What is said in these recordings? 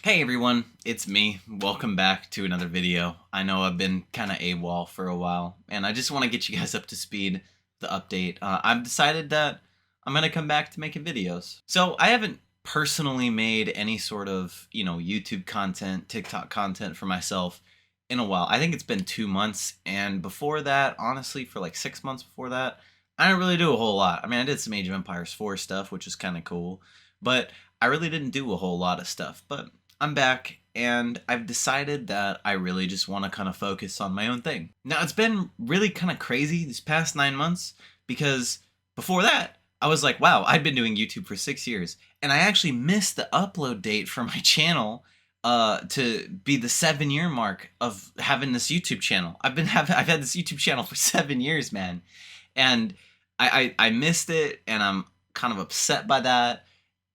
Hey everyone, it's me. Welcome back to another video. I know I've been kind of AWOL for a while, and I just want to get you guys up to speed, the update. I've decided that I'm going to come back to making videos. So I haven't personally made any sort of, YouTube content, TikTok content for myself in a while. I think it's been 2 months, and before that, honestly, for like 6 months before that, I didn't really do a whole lot. I mean, I did some Age of Empires 4 stuff, which is kind of cool, but I really didn't do a whole lot of stuff. But I'm back, and I've decided that I really just want to kind of focus on my own thing. Now, it's been really kind of crazy these past 9 months, because before that, I was like, wow, I'd been doing YouTube for 6 years, and I actually missed the upload date for my channel to be the 7-year mark of having this YouTube channel. I've had this YouTube channel for 7 years, man, and I missed it, and I'm kind of upset by that.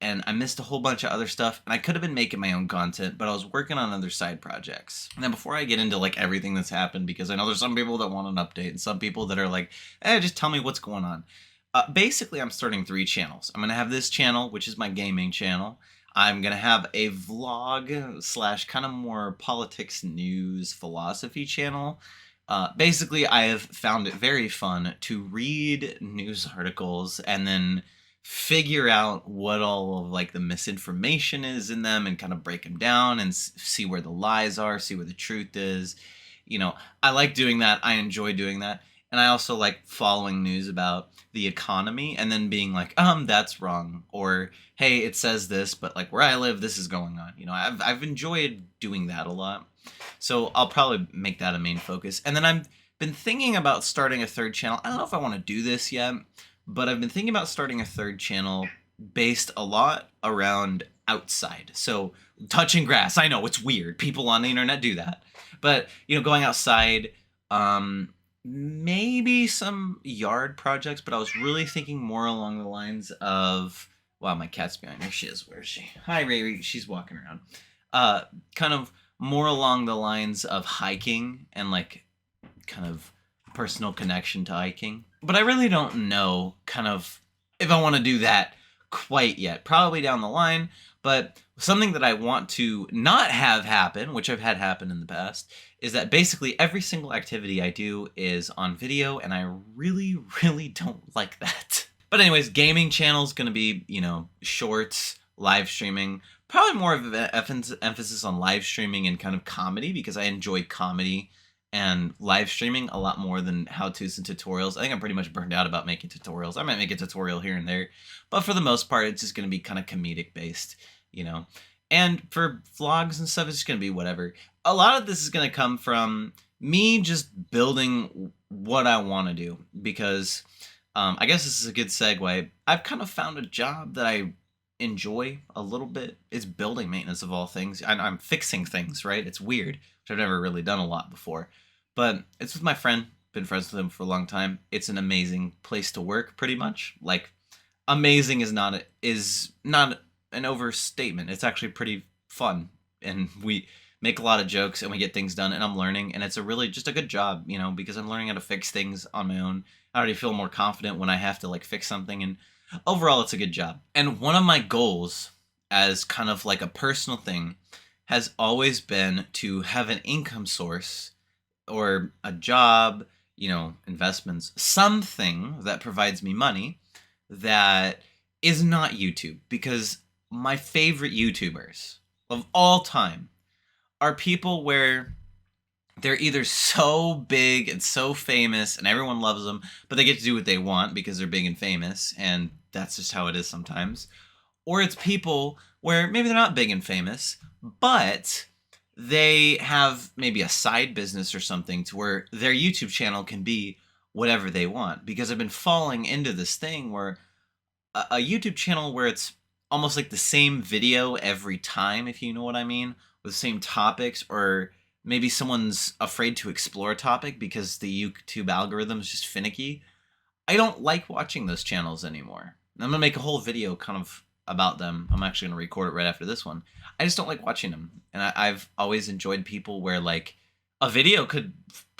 And I missed a whole bunch of other stuff, and I could have been making my own content, but I was working on other side projects. And then before I get into like everything that's happened, because I know there's some people that want an update and some people that are like, just tell me what's going on. Basically, I'm starting 3 channels. I'm gonna have this channel, which is my gaming channel. I'm gonna have a vlog slash kind of more politics, news, philosophy channel. Basically, I have found it very fun to read news articles and then figure out what all of like the misinformation is in them and kind of break them down and see where the lies are, see where the truth is. I like doing that. I enjoy doing that. And I also like following news about the economy and then being like, that's wrong. Or, hey, it says this, but like where I live, this is going on. I've enjoyed doing that a lot. So I'll probably make that a main focus. And then I've been thinking about starting a 3rd channel. I don't know if I want to do this yet, but I've been thinking about starting a 3rd channel based a lot around outside. So touching grass. I know it's weird. People on the internet do that. But, going outside, maybe some yard projects, but I was really thinking more along the lines of, wow, my cat's behind her. She is. Where is she? Hi, Riri. She's walking around. Kind of more along the lines of hiking and like kind of personal connection to hiking. But I really don't know kind of if I want to do that quite yet. Probably down the line, but something that I want to not have happen, which I've had happen in the past, is that basically every single activity I do is on video, and I really, really don't like that. But anyways, gaming channel is going to be, shorts, live streaming, probably more of an emphasis on live streaming and kind of comedy, because I enjoy comedy and live streaming a lot more than how-tos and tutorials. I think I'm pretty much burned out about making tutorials. I might make a tutorial here and there, but for the most part, it's just going to be kind of comedic based, And for vlogs and stuff, it's just going to be whatever. A lot of this is going to come from me just building what I want to do, because I guess this is a good segue. I've kind of found a job that I enjoy a little bit. It's building maintenance of all things. I'm fixing things, right? It's weird, which I've never really done a lot before. But it's with my friend. Been friends with him for a long time. It's an amazing place to work, pretty much. Like, amazing is not an overstatement. It's actually pretty fun, and we make a lot of jokes and we get things done, and I'm learning, and it's just a good job, because I'm learning how to fix things on my own. I already feel more confident when I have to like fix something, and overall it's a good job. And one of my goals as kind of like a personal thing has always been to have an income source or a job, investments, something that provides me money that is not YouTube. Because my favorite YouTubers of all time are people where they're either so big and so famous and everyone loves them, but they get to do what they want because they're big and famous, and that's just how it is sometimes. Or it's people where maybe they're not big and famous, but they have maybe a side business or something to where their YouTube channel can be whatever they want. Because I've been falling into this thing where a YouTube channel where it's almost like the same video every time, if you know what I mean, with the same topics, or maybe someone's afraid to explore a topic because the YouTube algorithm is just finicky. I don't like watching those channels anymore. I'm going to make a whole video kind of about them. I'm actually going to record it right after this one. I just don't like watching them. And I've always enjoyed people where like a video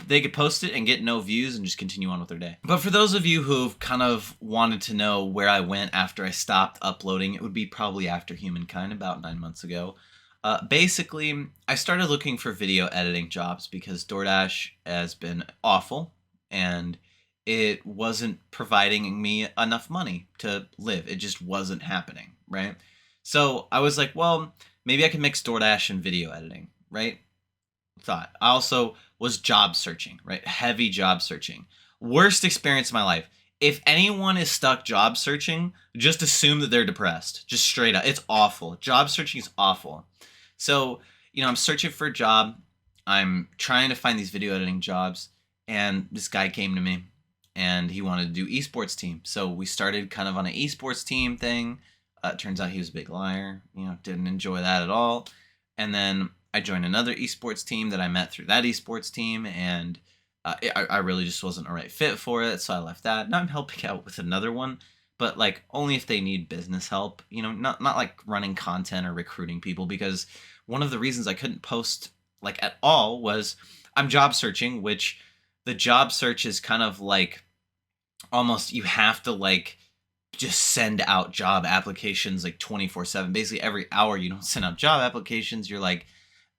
they could post it and get no views and just continue on with their day. But for those of you who've kind of wanted to know where I went after I stopped uploading, it would be probably after Humankind about 9 months ago. Basically, I started looking for video editing jobs because DoorDash has been awful and it wasn't providing me enough money to live. It just wasn't happening, right? So I was like, well, maybe I can mix DoorDash and video editing, right? Thought. I also was job searching, right? Heavy job searching. Worst experience of my life. If anyone is stuck job searching, just assume that they're depressed. Just straight up. It's awful. Job searching is awful. So, I'm searching for a job. I'm trying to find these video editing jobs. And this guy came to me and he wanted to do esports team. So we started kind of on an esports team thing. Turns out he was a big liar. Didn't enjoy that at all. And then I joined another esports team that I met through that esports team, and I really just wasn't a right fit for it, so I left that. Now I'm helping out with another one, but like only if they need business help. Not like running content or recruiting people, because one of the reasons I couldn't post like at all was I'm job searching, which the job search is kind of like almost you have to like just send out job applications like 24/7. Basically every hour you don't send out job applications, you're like,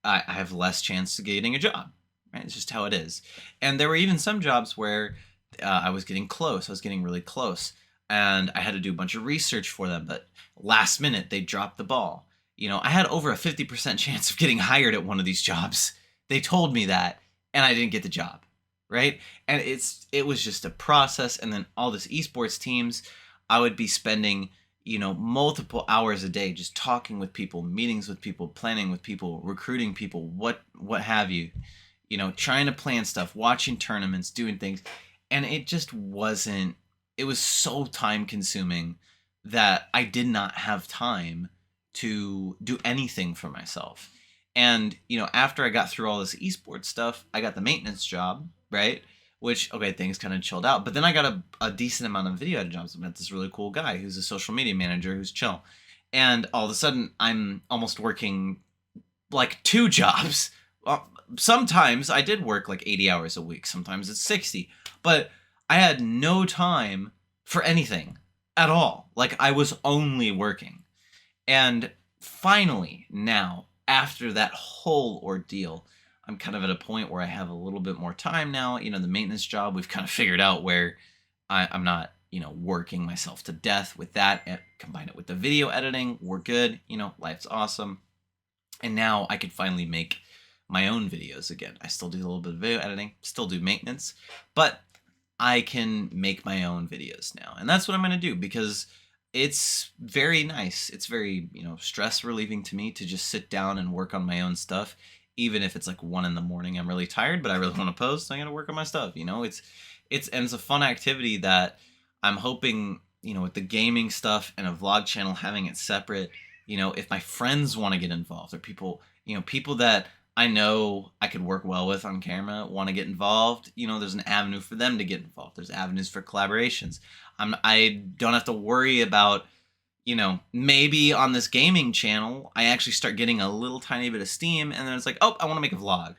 I have less chance of getting a job. Right? It's just how it is. And there were even some jobs where I was getting close. I was getting really close. And I had to do a bunch of research for them. But last minute, they dropped the ball. I had over a 50% chance of getting hired at one of these jobs. They told me that, and I didn't get the job. Right? And it was just a process. And then all this esports teams, I would be spending multiple hours a day just talking with people, meetings with people, planning with people, recruiting people, what have you, trying to plan stuff, watching tournaments, doing things. And it just wasn't, it was so time consuming that I did not have time to do anything for myself. And, after I got through all this esports stuff, I got the maintenance job, right? Which, okay, things kind of chilled out. But then I got a decent amount of video editing jobs. I met this really cool guy who's a social media manager who's chill. And all of a sudden, I'm almost working like 2 jobs. Well, sometimes I did work like 80 hours a week. Sometimes it's 60. But I had no time for anything at all. Like, I was only working. And finally, now, after that whole ordeal, I'm kind of at a point where I have a little bit more time now. The maintenance job, we've kind of figured out where I'm not, working myself to death with that. And combine it with the video editing, we're good. Life's awesome. And now I can finally make my own videos again. I still do a little bit of video editing, still do maintenance, but I can make my own videos now. And that's what I'm going to do because it's very nice. It's very, stress relieving to me to just sit down and work on my own stuff. Even if it's like 1 a.m, I'm really tired, but I really want to post. I'm gonna work on my stuff. It's a fun activity that I'm hoping, with the gaming stuff and a vlog channel having it separate. If my friends want to get involved or people that I know I could work well with on camera want to get involved. There's an avenue for them to get involved. There's avenues for collaborations. I don't have to worry about. Maybe on this gaming channel, I actually start getting a little tiny bit of steam, and then it's like, oh, I want to make a vlog,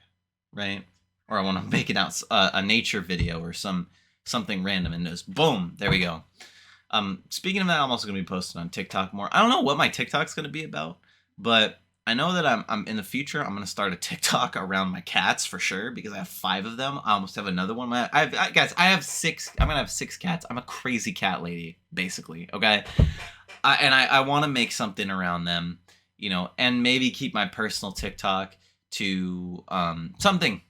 right? Or I want to make a nature video or something random, and just boom, there we go. Speaking of that, I'm also going to be posting on TikTok more. I don't know what my TikTok's going to be about, but I know that I'm in the future, I'm going to start a TikTok around my cats for sure, because I have 5 of them. I almost have another one. Guys, I have 6. I'm going to have 6 cats. I'm a crazy cat lady, basically, okay? I want to make something around them, and maybe keep my personal TikTok to something.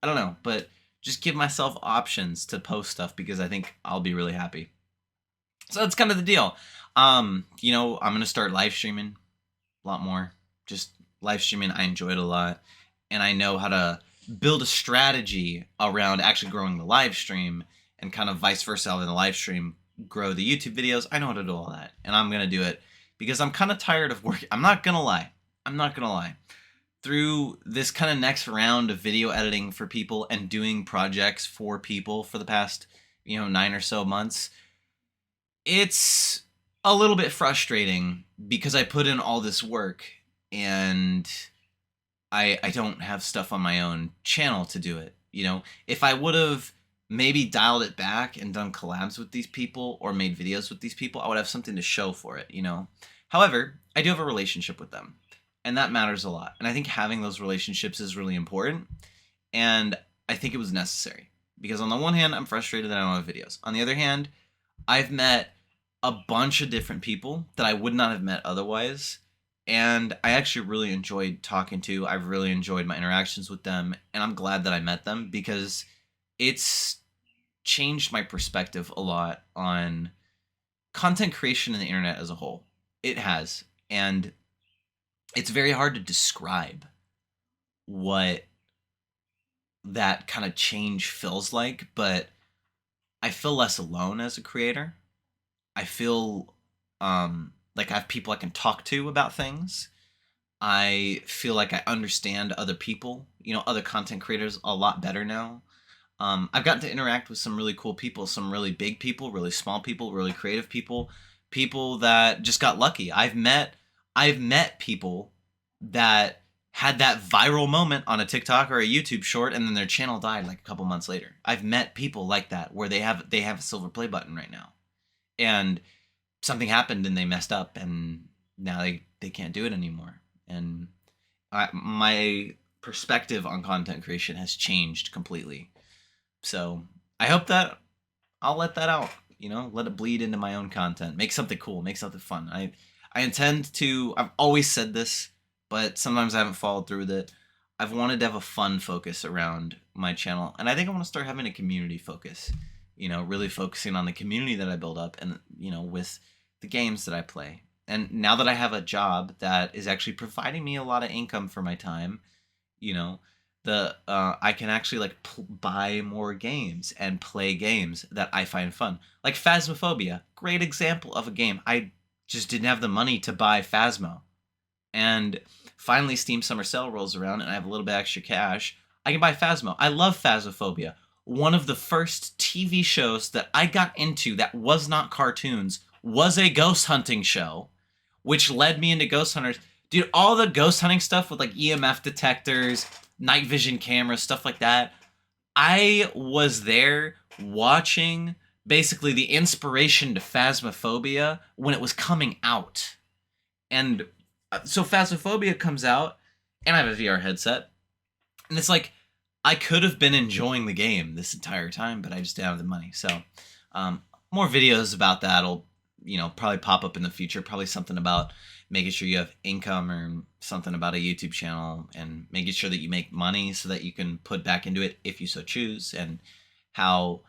I don't know, but just give myself options to post stuff because I think I'll be really happy. So that's kind of the deal. I'm going to start live streaming a lot more. Just live streaming, I enjoy it a lot. And I know how to build a strategy around actually growing the live stream and kind of vice versa in the live stream. Grow the YouTube videos. I know how to do all that, and I'm gonna do it because I'm kind of tired of working. I'm not gonna lie. Through this kind of next round of video editing for people and doing projects for people for the past 9 or so months, it's a little bit frustrating because I put in all this work and I don't have stuff on my own channel to do it. If I would have maybe dialed it back and done collabs with these people or made videos with these people, I would have something to show for it, However, I do have a relationship with them. And that matters a lot. And I think having those relationships is really important. And I think it was necessary. Because on the one hand, I'm frustrated that I don't have videos. On the other hand, I've met a bunch of different people that I would not have met otherwise. And I actually really enjoyed talking to. I've really enjoyed my interactions with them. And I'm glad that I met them because it's changed my perspective a lot on content creation and the internet as a whole. It has. And it's very hard to describe what that kind of change feels like, but I feel less alone as a creator. I feel like I have people I can talk to about things. I feel like I understand other people, other content creators a lot better now. I've gotten to interact with some really cool people, some really big people, really small people, really creative people, people that just got lucky. I've met people that had that viral moment on a TikTok or a YouTube short, and then their channel died like a couple months later. I've met people like that where they have a silver play button right now, and something happened and they messed up, and now they can't do it anymore. And my perspective on content creation has changed completely. So I hope that I'll let that out, let it bleed into my own content, make something cool, make something fun. I intend to, I've always said this, but sometimes I haven't followed through with it. I've wanted to have a fun focus around my channel, and I think I want to start having a community focus, really focusing on the community that I build up and, with the games that I play. And now that I have a job that is actually providing me a lot of income for my time, I can actually buy more games and play games that I find fun. Like Phasmophobia, great example of a game. I just didn't have the money to buy Phasmo. And finally Steam Summer Sale rolls around and I have a little bit extra cash. I can buy Phasmo. I love Phasmophobia. One of the first TV shows that I got into that was not cartoons was a ghost hunting show, which led me into Ghost Hunters. Dude, all the ghost hunting stuff with EMF detectors, night vision cameras, stuff like that. I was there watching basically the inspiration to Phasmophobia when it was coming out. And so Phasmophobia comes out, and I have a VR headset. And it's like, I could have been enjoying the game this entire time, but I just didn't have the money. So more videos about that will, probably pop up in the future. Probably something about making sure you have income or something about a YouTube channel and making sure that you make money so that you can put back into it if you so choose, and how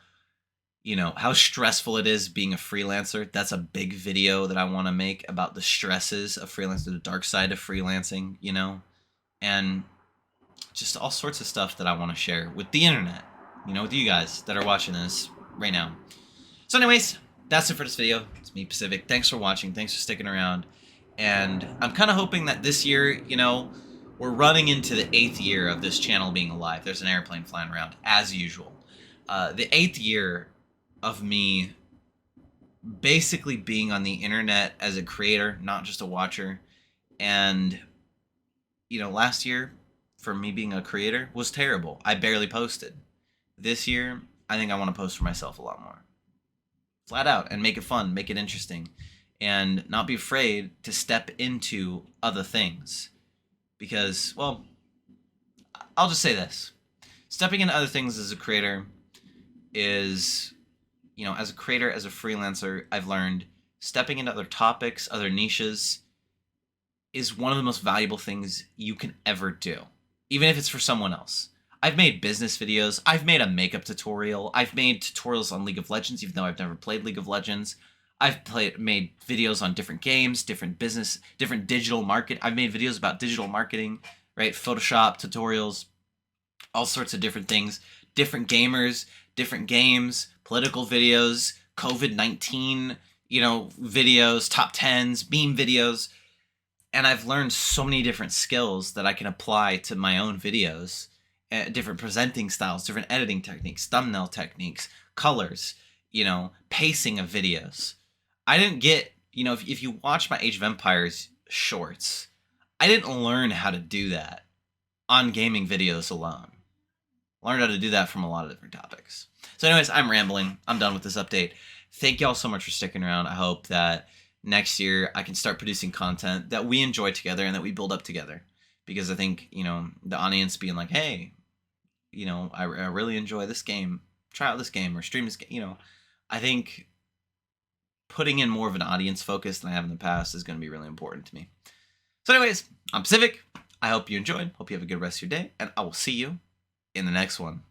stressful it is being a freelancer. That's a big video that I want to make about the stresses of freelancing, the dark side of freelancing, and just all sorts of stuff that I want to share with the internet, with you guys that are watching this right now. So anyways, that's it for this video. It's me, Pacific. Thanks for watching. Thanks for sticking around. And I'm kind of hoping that this year, we're running into the 8th year of this channel being alive. There's an airplane flying around, as usual. The 8th year of me basically being on the internet as a creator, not just a watcher. And, last year, for me being a creator, was terrible. I barely posted. This year, I think I want to post for myself a lot more. Flat out, and make it fun, make it interesting, and not be afraid to step into other things. Because, well, I'll just say this. Stepping into other things as a creator is, as a creator, as a freelancer, I've learned stepping into other topics, other niches, is one of the most valuable things you can ever do, even if it's for someone else. I've made business videos. I've made a makeup tutorial. I've made tutorials on League of Legends, even though I've never played League of Legends. I've made videos on different games, different business, different digital market. I've made videos about digital marketing, right? Photoshop tutorials, all sorts of different things, different gamers, different games, political videos, COVID-19, videos, top 10s, meme videos. And I've learned so many different skills that I can apply to my own videos. Different presenting styles, different editing techniques, thumbnail techniques, colors, pacing of videos. I didn't get, if you watch my Age of Empires shorts, I didn't learn how to do that on gaming videos alone. I learned how to do that from a lot of different topics. So anyways, I'm rambling. I'm done with this update. Thank y'all so much for sticking around. I hope that next year I can start producing content that we enjoy together and that we build up together. Because I think, the audience being like, hey, I really enjoy this game, try out this game or stream this game, I think putting in more of an audience focus than I have in the past is going to be really important to me. So anyways, I'm Pacific. I hope you enjoyed. Hope you have a good rest of your day. And I will see you in the next one.